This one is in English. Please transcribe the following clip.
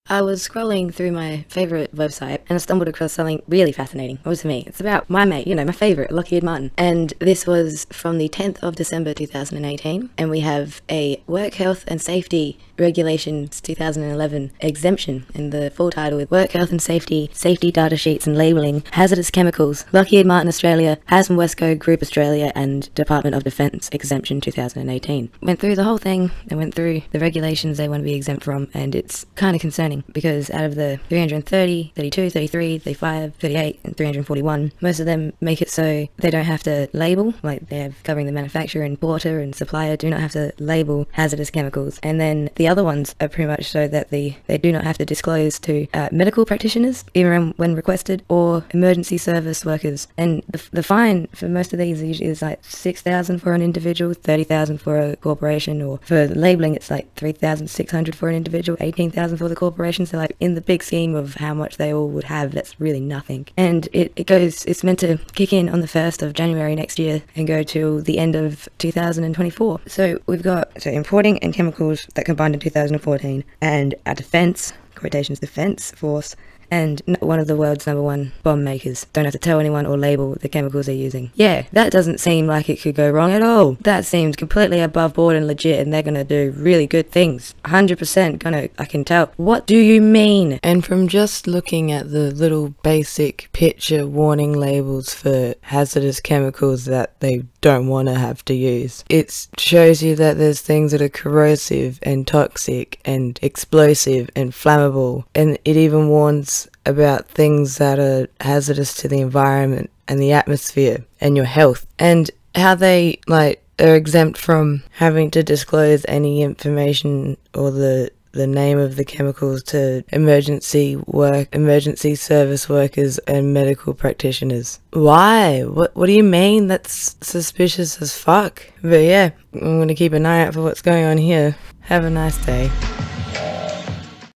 I was scrolling through my favourite website and I stumbled across something really fascinating. It was for me. It's about my mate, my favourite, Lockheed Martin. And this was from the 10th of December 2018. And we have a Work Health and Safety Regulations 2011 exemption. And the full title is Work Health and Safety, Safety Data Sheets and Labelling, Hazardous Chemicals, Lockheed Martin Australia, HAAS and WESCO Group Australia and Department of Defence Exemption 2018. Went through the whole thing and went through the regulations they want to be exempt from, and it's kind of concerning because out of the 330, 32, 33, 35, 38 and 341, most of them make it so they don't have to label, like they're covering the manufacturer, importer and supplier do not have to label hazardous chemicals. And then the other ones are pretty much so that they do not have to disclose to medical practitioners, even when requested, or emergency service workers. And the fine for most of these usually is like $6,000 for an individual, $30,000 for a corporation, or for labeling it's like $3,600 for an individual, $18,000 for the corporation. So like in the big scheme of how much they all would have, that's really nothing. And it's meant to kick in on the 1st of January next year and go till the end of 2024. So we've got importing and chemicals that combined in 2014, and our defence, quotations, defence force, and one of the world's #1 bomb makers don't have to tell anyone or label the chemicals they're using. Yeah, that doesn't seem like it could go wrong at all. That seems completely above board and legit, and they're gonna do really good things. 100% I can tell. What do you mean? And from just looking at the little basic picture warning labels for hazardous chemicals that they don't want to have to use, it shows you that there's things that are corrosive and toxic and explosive and flammable, and it even warns about things that are hazardous to the environment and the atmosphere and your health, and how they are exempt from having to disclose any information or the name of the chemicals to emergency service workers and medical practitioners. Why? What do you mean? That's suspicious as fuck. But yeah, I'm gonna keep an eye out for what's going on here. Have a nice day.